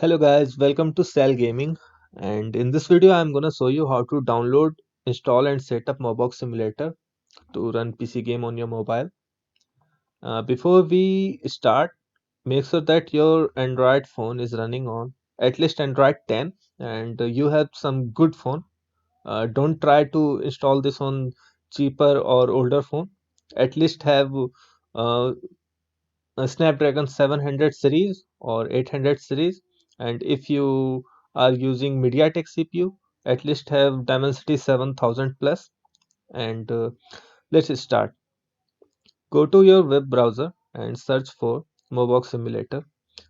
Hello guys, welcome to Cell Gaming, and in this video I'm gonna show you how to download, install and set up Mobox Simulator to run PC game on your mobile. Before we start, make sure that your Android phone is running on at least Android 10 and you have some good phone. Don't try to install this on cheaper or older phone. At least have uh, a Snapdragon 700 series or 800 series, and if you are using MediaTek CPU, at least have Dimensity 7000 plus. And let's start. Go to your web browser and search for Mobox Simulator,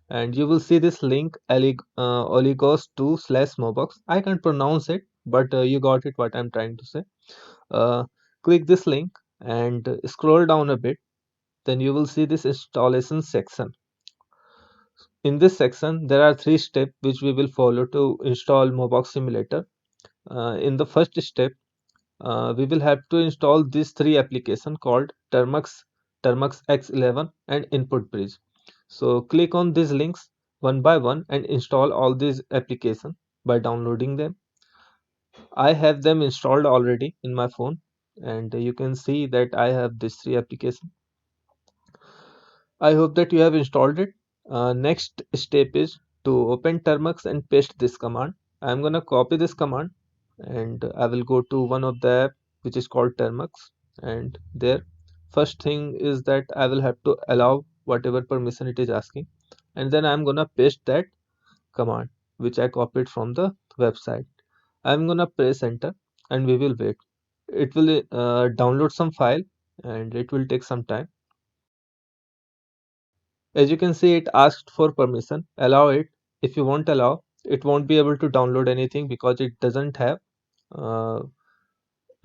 and you will see this link oligos 2 slash Mobox. I can't pronounce it, but you got it what I'm trying to say. Uh, Click this link and scroll down a bit. Then you will see this installation section. In this section, there are three steps which we will follow to install Mobox Simulator. In the first step, we will have to install these three applications called Termux X11, and Input Bridge. So click on these links one by one and install all these applications by downloading them. I have them installed already in my phone, and you can see that I have these three applications. I hope that you have installed it. Next step is to open Termux and paste this command. I'm gonna copy this command and I will go to one of the app which is called Termux, and there first thing is that I will have to allow whatever permission it is asking, and then I'm gonna paste that command which I copied from the website. I'm gonna press enter and we will wait. It will download some file and it will take some time. As you can see, it asked for permission. Allow it. If you won't allow, it won't be able to download anything because it doesn't have uh,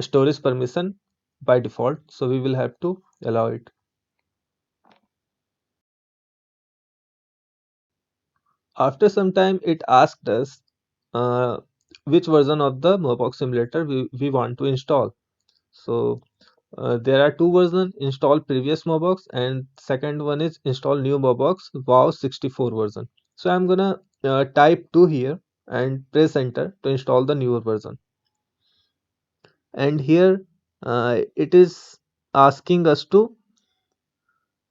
storage permission by default. So we will have to allow it. After some time, it asked us uh, which version of the Mobox simulator we want to install. So there are two versions: install previous Mobox, and second one is install new Mobox Wow 64 version. So I'm gonna type 2 here and press enter to install the newer version. And here it is asking us to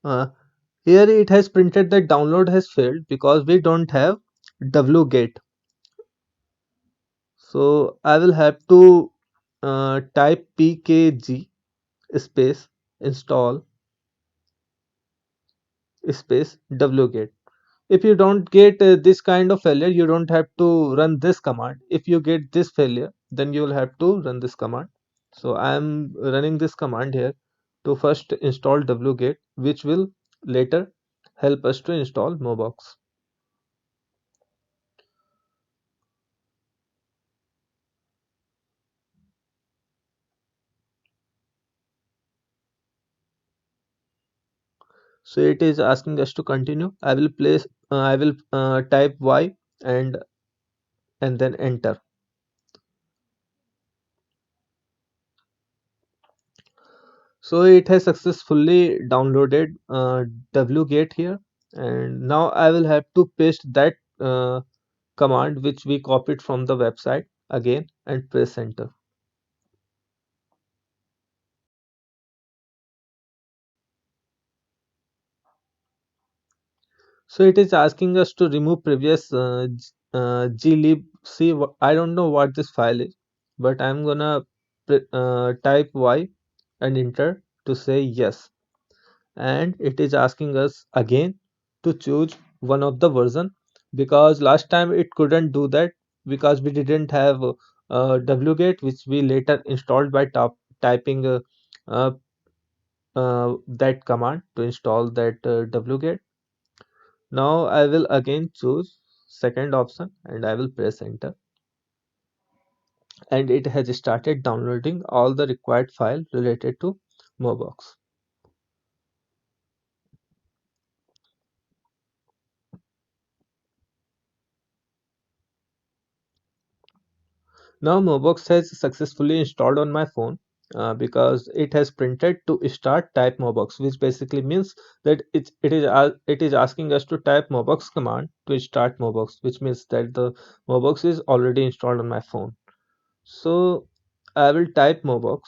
uh, here it has printed that download has failed because we don't have wget. So I will have to type pkg space install space wget. If you don't get this kind of failure, you don't have to run this command. If you get this failure, then you will have to run this command. So I am running this command here to first install wget, which will later help us to install Mobox. So it is asking us to continue. I will type y and then enter. So it has successfully downloaded wget here, and now I will have to paste that command which we copied from the website again and press enter. So it is asking us to remove previous glib. See, I don't know what this file is, but I'm gonna type y and enter to say yes. And it is asking us again to choose one of the version, because last time it couldn't do that because we didn't have wget, which we later installed by typing uh, that command to install that wget. Now I will again choose second option and I will press enter, and it has started downloading all the required file related to Mobox. Now Mobox has successfully installed on my phone. because it has printed to start type Mobox, which basically means that it is asking us to type Mobox command to start Mobox, which means that the Mobox is already installed on my phone. So I will type Mobox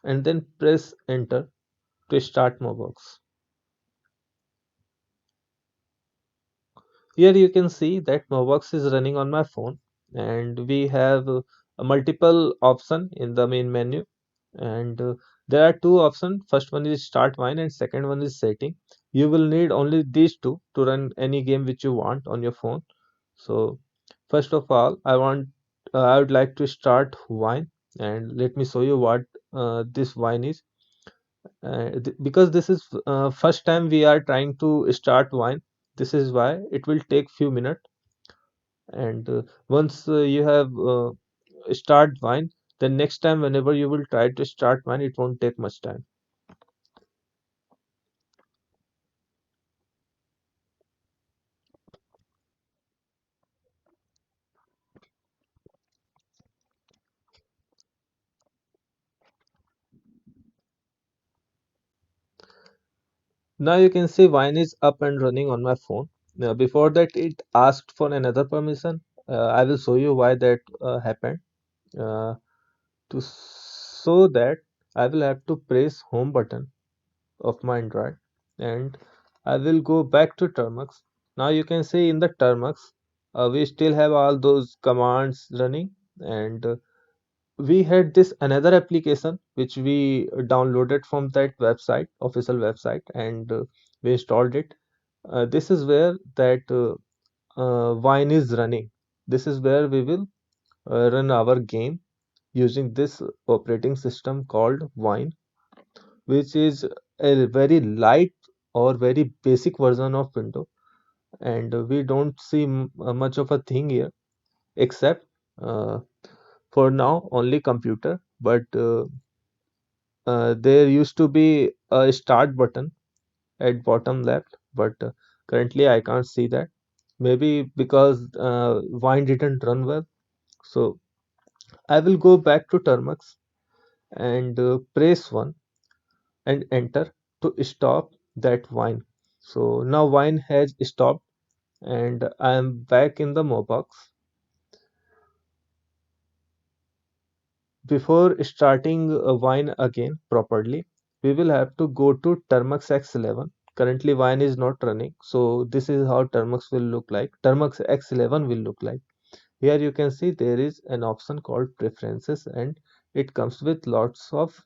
and then press enter to start Mobox. Here you can see that Mobox is running on my phone, and we have a multiple option in the main menu, and there are two options. First one is start wine and second one is setting. You will need only these two to run any game which you want on your phone. So first of all, I would like to start wine, and let me show you what this wine is. Because this is first time we are trying to start wine, this is why it will take few minutes, and once you have start wine, then next time whenever you will try to start wine, it won't take much time. Now you can see wine is up and running on my phone. Now, before that it asked for another permission. I will show you why that happened. To show that, I will have to press home button of my Android, and I will go back to Termux. Now you can see in the Termux, we still have all those commands running, and we had this another application which we downloaded from that website, official website, and we installed it. This is where that Wine is running. This is where we will run our game using this operating system called Wine, which is a very light or very basic version of Windows, and we don't see much of a thing here except uh, for now only computer, but there used to be a start button at bottom left, but currently I can't see that. Maybe because Wine didn't run well. So I will go back to Termux and press 1 and enter to stop that Wine. So now Wine has stopped, and I am back in the Mobox. Before starting Wine again properly, we will have to go to Termux X11. Currently Wine is not running, so this is how Termux will look like. Termux X11 will look like. Here you can see there is an option called preferences, and it comes with lots of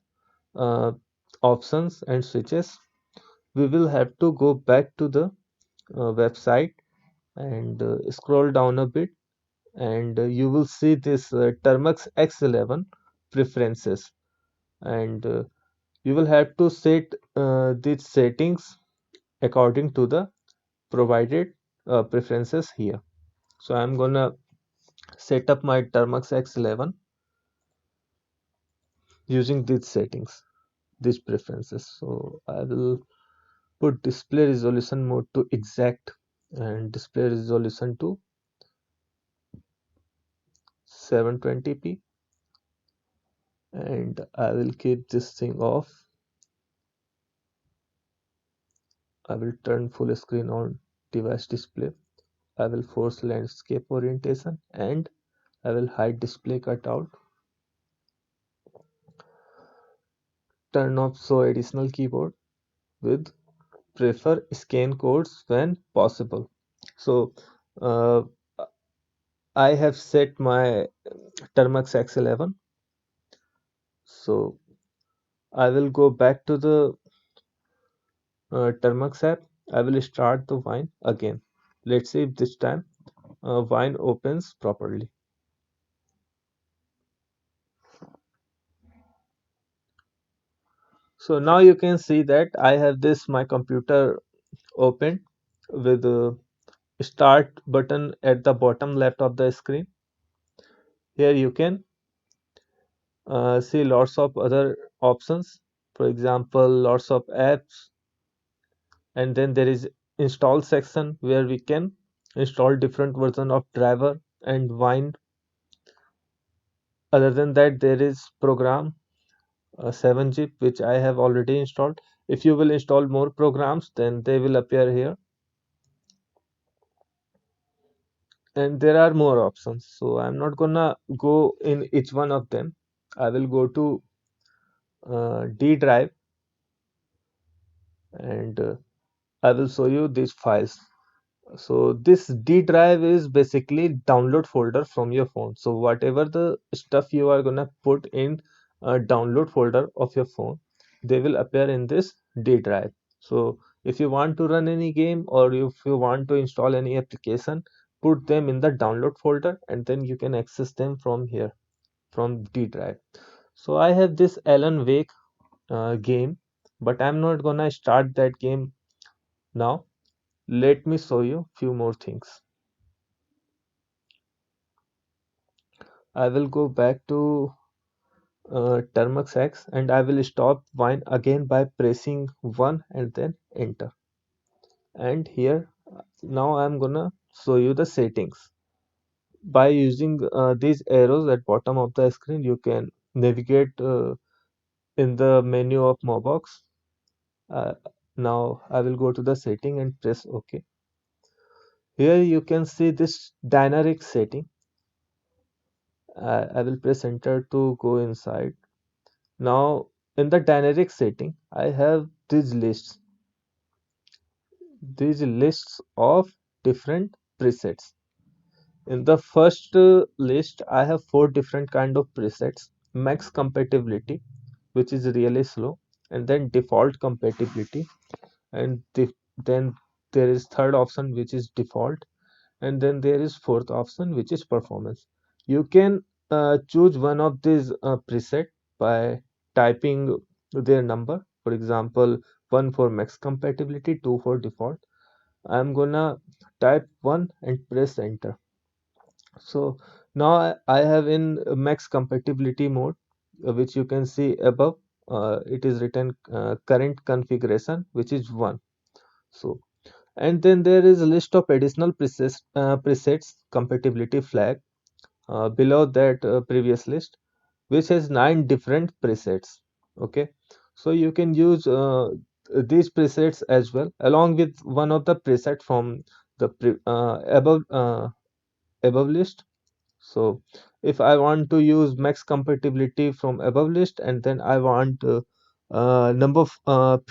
uh, options and switches. We will have to go back to the website and scroll down a bit, and you will see this Termux X11 preferences, and you will have to set these settings according to the provided preferences here. So I'm gonna set up my Termux X11 using these settings, these preferences. So I will put display resolution mode to exact and display resolution to 720p, and I will keep this thing off. I will turn full screen on device display. I will force landscape orientation, and I will hide display cutout. Turn off show additional keyboard with prefer scan codes when possible. So uh, I have set my Termux X11. So I will go back to the Termux app. I will start the Wine again. Let's see if this time Wine opens properly. So now you can see that I have this my computer open with the start button at the bottom left of the screen. Here you can see lots of other options, for example lots of apps, and then there is install section where we can install different version of driver and Wine. Other than that, there is program 7-zip which I have already installed. If you will install more programs, then they will appear here, and there are more options. So I'm not gonna go in each one of them. I will go to D drive, and I will show you these files. So this D drive is basically download folder from your phone. So whatever the stuff you are gonna put in a download folder of your phone, they will appear in this D drive. So if you want to run any game, or if you want to install any application, put them in the download folder, and then you can access them from here, from D drive. So I have this Alan Wake game, but I'm not gonna start that game now. Let me show you few more things. I will go back to Termux X, and I will stop Wine again by pressing 1 and then enter. And here now I'm gonna show you the settings. By using these arrows at bottom of the screen, you can navigate in the menu of Mobox. Uh, Now I will go to the setting and press OK. Here you can see this Dynarec setting. I will press enter to go inside. Now in the Dynarec setting, I have these lists of different presets. In the first list, I have four different kind of presets: max compatibility, which is really slow, and then default compatibility, and then there is third option which is default, and then there is fourth option which is performance. You can choose one of these preset by typing their number. For example, one for max compatibility, two for default. I'm gonna type one and press enter. So now I have in max compatibility mode, which you can see above. It is written current configuration, which is 1. So, and then there is a list of additional presets compatibility flag below that previous list, which has 9 different presets. Okay, so you can use these presets as well, along with one of the preset from the above list. So if I want to use max compatibility from above list, and then I want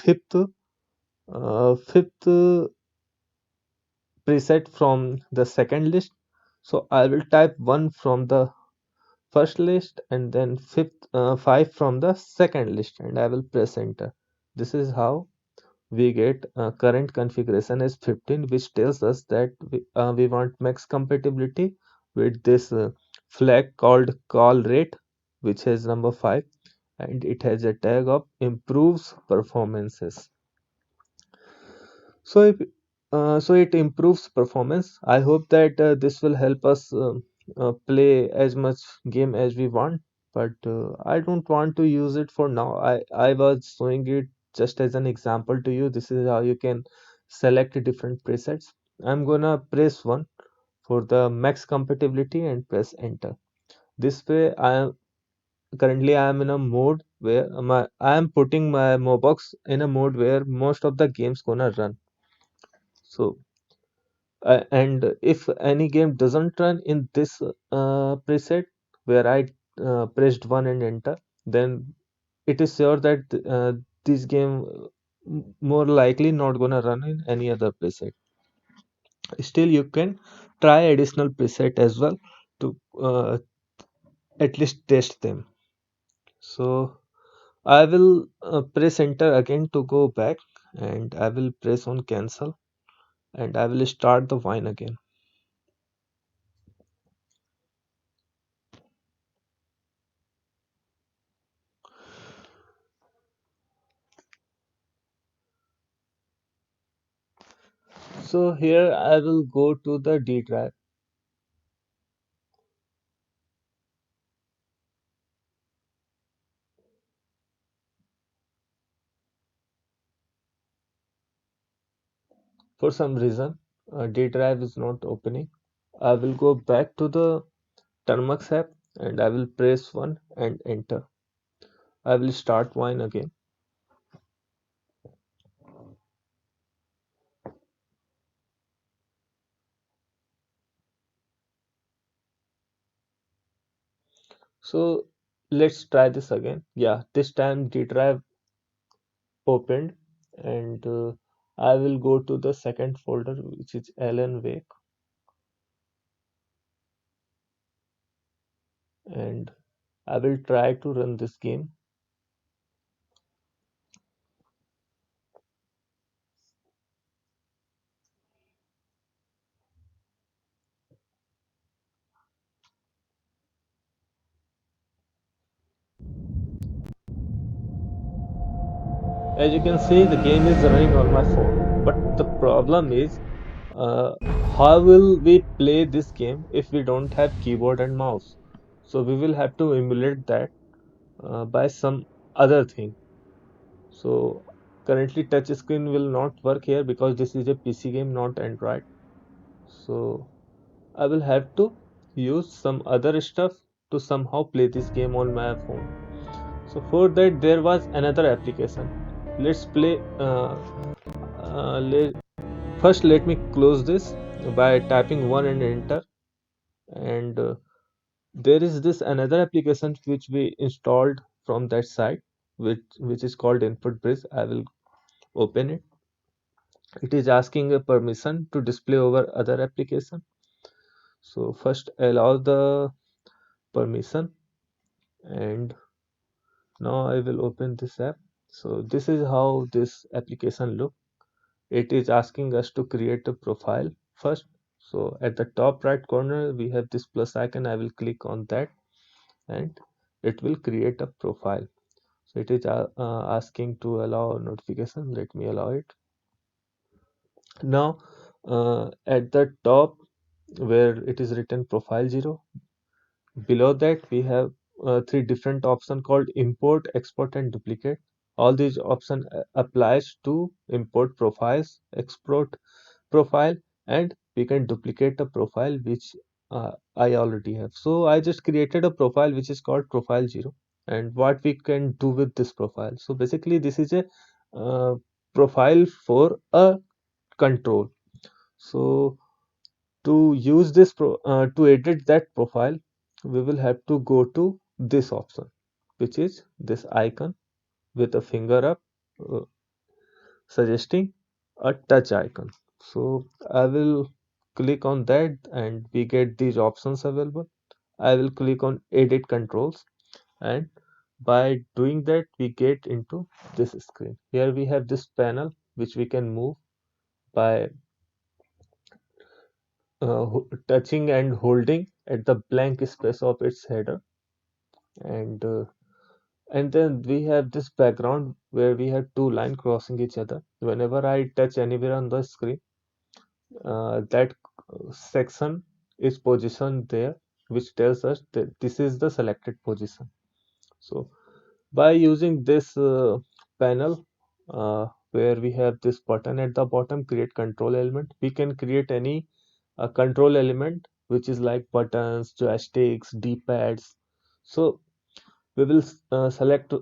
fifth preset from the second list, so I will type one from the first list, and then five from the second list, and I will press enter. This is how we get current configuration as 15, which tells us that we want max compatibility with this flag called call rate, which has number 5, and it has a tag of improves performances. So if so it improves performance. I hope that this will help us play as much game as we want, but I don't want to use it for now. I was showing it just as an example to you. This is how you can select different presets. I'm gonna press 1 for the max compatibility and press enter. This way I am in a mode where I am putting my Mobox in a mode where most of the games gonna run. So and if any game doesn't run in this preset where I pressed 1 and enter, then it is sure that this game more likely not gonna run in any other preset. Still, you can try additional preset as well to at least test them. So I will press enter again to go back, and I will press on cancel, and I will start the wine again. So here I will go to the D drive. For some reason, D drive is not opening. I will go back to the Termux app, and I will press 1 and enter. I will start wine again. So let's try this again. Yeah, this time the drive opened, and I will go to the second folder, which is Alan Wake, and I will try to run this game. As you can see, the game is running on my phone, but the problem is, uh, how will we play this game if we don't have keyboard and mouse? So we will have to emulate that by some other thing. So currently touch screen will not work here because this is a PC game, not Android. So I will have to use some other stuff to somehow play this game on my phone. So for that there was another application. Let's play. Let, First, let me close this by tapping one and enter. And there is this another application which we installed from that site, which is called Input Bridge. I will open it. It is asking a permission to display over other application. So first allow the permission, and now I will open this app. So this is how this application look. It is asking us to create a profile first. So at the top right corner we have this plus icon. I will click on that, and it will create a profile. So it is asking to allow notification. Let me allow it. Now at the top where it is written profile 0, below that we have three different options called import, export, and duplicate. All these options applies to import profiles, export profile, and we can duplicate a profile which I already have. So I just created a profile which is called profile 0. And what we can do with this profile? So basically this is a uh, profile for a control. So to use this to edit that profile, we will have to go to this option, which is this icon with a finger up, uh, suggesting a touch icon. So I will click on that and we get these options available. I will click on edit controls, and by doing that we get into this screen. Here we have this panel which we can move by touching and holding at the blank space of its header, and and then we have this background where we have two lines crossing each other. Whenever I touch anywhere on the screen, that section is positioned there, which tells us that this is the selected position. So by using this panel, where we have this button at the bottom, create control element, we can create any control element which is like buttons, joysticks, d-pads. So we will select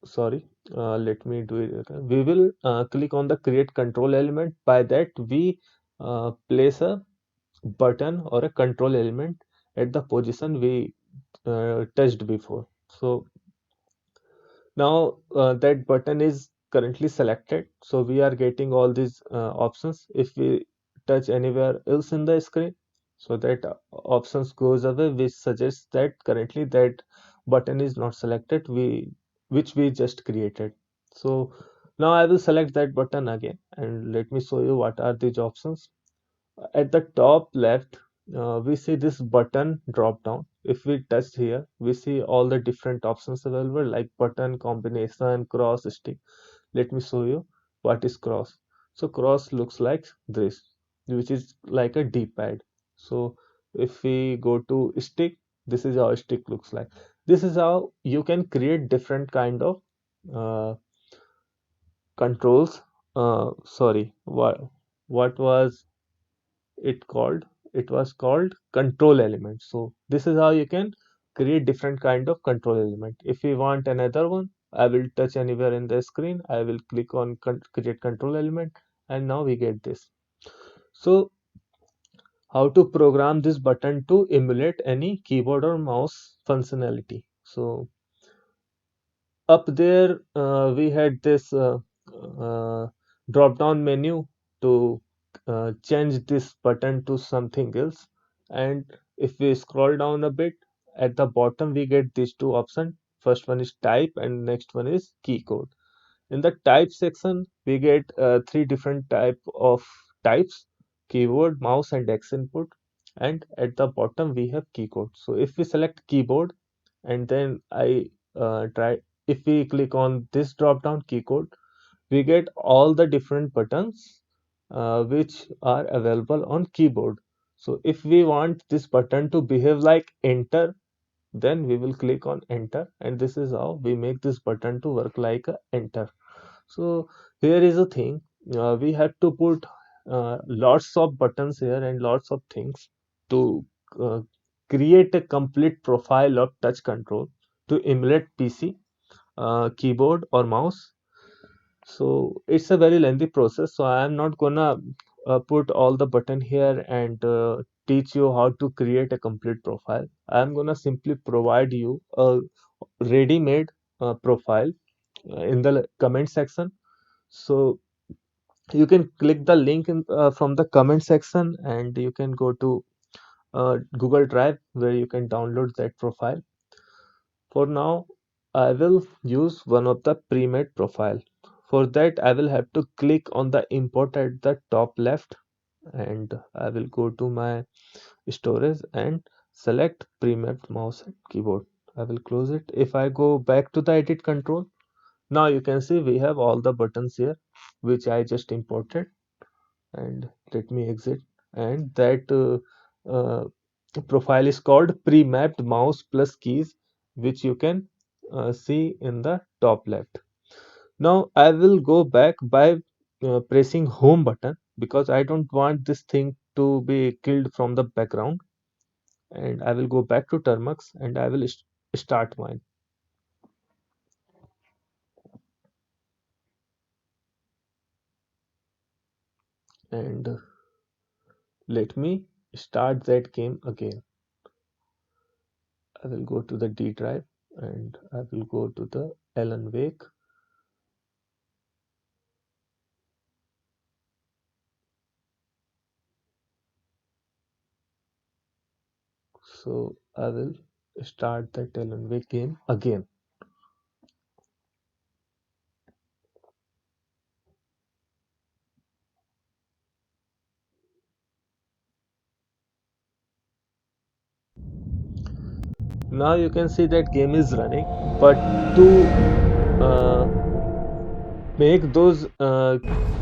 sorry, let me do it again. We will click on the create control element. By that we place a button or a control element at the position we touched before. So now that button is currently selected, so we are getting all these options. If we touch anywhere else in the screen, so that options goes away, which suggests that currently that button is not selected, which we just created. So now I will select that button again, and let me show you what are these options. At the top left, we see this button drop down. If we touch here, we see all the different options available like button, combination, cross, stick. Let me show you what is cross. So cross looks like this, which is like a D-pad. So if we go to stick, this is how a stick looks like. This is how you can create different kind of uh, controls. Sorry, what was it called? it was called control element. So this is how you can create different kind of control element. If we want another one, I will touch anywhere in the screen, I will click on create control element, and now we get this. So how to program this button to emulate any keyboard or mouse functionality. So up there we had this uh, drop down menu to change this button to something else, and if we scroll down a bit, at the bottom we get these two options. First one is type and next one is key code. In the type section we get three different type of types: keyboard, mouse, and X input. And at the bottom we have key code. So if we select keyboard and then I try if we click on this drop down key code, we get all the different buttons which are available on keyboard. So if we want this button to behave like enter, then we will click on enter, and this is how we make this button to work like a enter. So here is a thing, we have to put lots of buttons here and lots of things to uh, create a complete profile of touch control to emulate PC, keyboard or mouse. So it's a very lengthy process. So I am not gonna put all the button here and teach you how to create a complete profile. I am gonna simply provide you a ready-made profile in the comment section. So you can click the link from the comment section, and you can go to Google Drive where you can download that profile. For now, I will use one of the pre-made profile. For that, I will have to click on the import at the top left, and I will go to my storage and select pre-made mouse and keyboard. I will close it. If I go back to the edit control, now you can see we have all the buttons here which I just imported. And let me exit, and that profile is called pre-mapped mouse plus keys, which you can see in the top left. Now I will go back by pressing home button because I don't want this thing to be killed from the background, and I will go back to Termux and I will start mine. And let me start that game again. I will go to the D drive and I will go to the Alan Wake. So I will start the Alan Wake game again. Now you can see that game is running, but to make those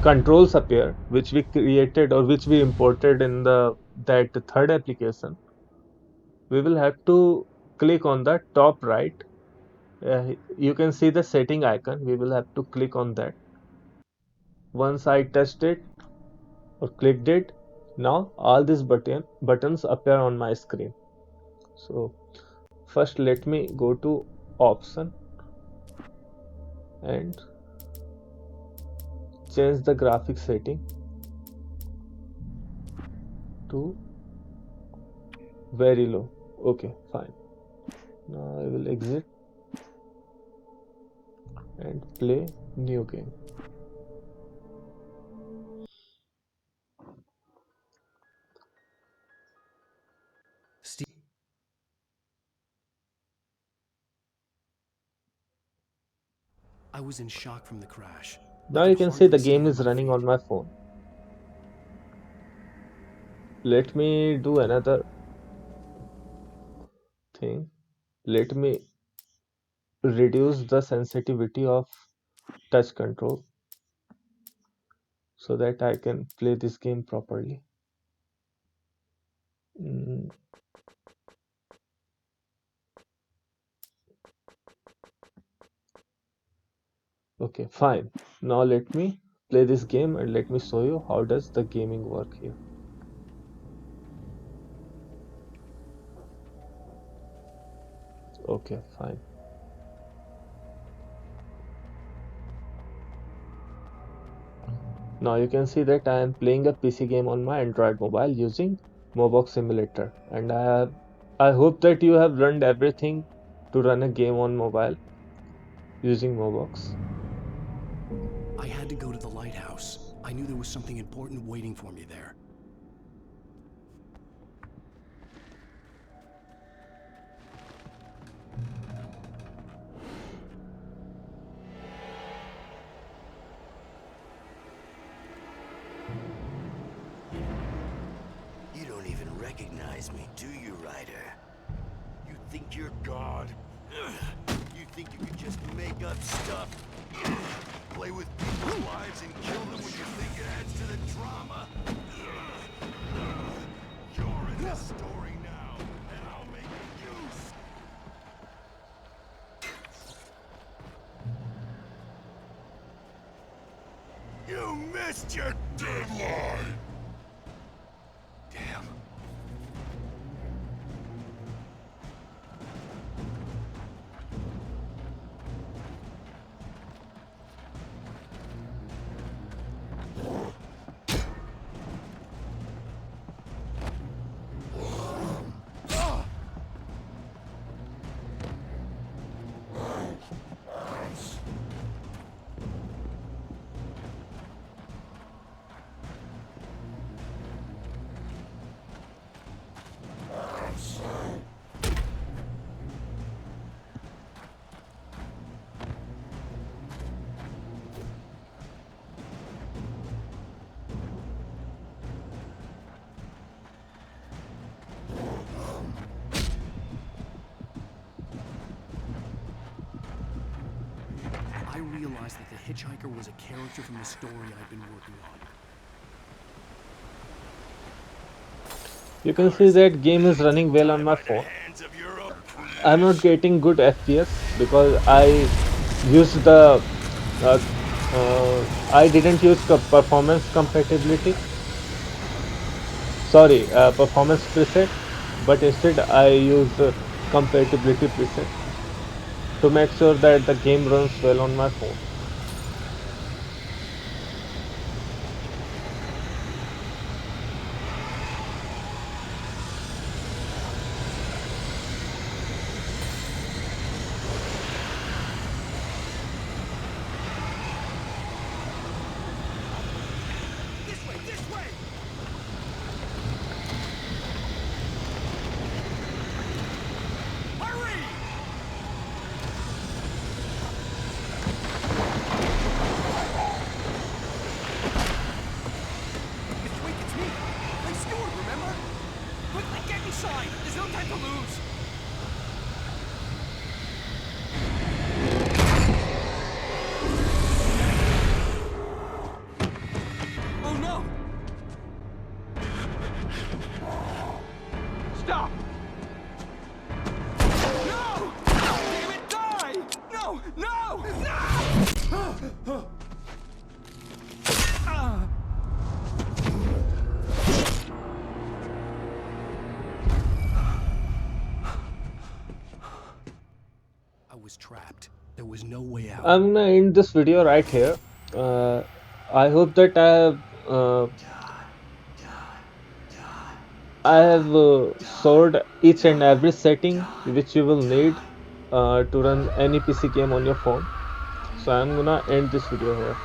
controls appear which we created or which we imported in the that third application, we will have to click on the top right. You can see the setting icon. We will have to click on that. Once I touched it or clicked it, now all these buttons appear on my screen. So first let me go to option and change the graphic setting to very low. Okay, fine. Now I will exit and play new game. Steve, I was in shock from the crash. I Now could you can see hardly the game stand on is my running feet. on my phone. Let me do another thing. Let me reduce the sensitivity of touch control so that I can play this game properly. Mm, okay, fine. Now let me play this game and let me show you how does the gaming work here. Okay, fine. Now you can see that I am playing a PC game on my Android mobile using Mobox Emulator, and I hope that you have learned everything to run a game on mobile using Mobox. I had to go to the lighthouse. I knew there was something important waiting for me there. You don't even recognize me, do you, Ryder? You think you're God? You think you could just make up stuff? Play with people's lives and kill them when you think it adds to the drama? You're in this story now, and I'll make use. You missed your deadline! Damn. I realized that the hitchhiker was a character from the story I'd been working on. You can see that game is running well on my phone. I'm not getting good FPS because uh, I didn't use performance compatibility. Sorry, performance preset, but instead I use compatibility preset to make sure that the game runs well on my phone. This way, this way! Hurry! It's Wake, it's me! Hey, Stewart, remember? Quickly, get inside! There's no time to lose! Oh no! Stop! No! Damn it, die! No! No! No! I was trapped. There was no way out. I'm gonna end this video right here. Uh, I hope that I have showed each and every setting which you will need to run any PC game on your phone. So I'm gonna end this video here.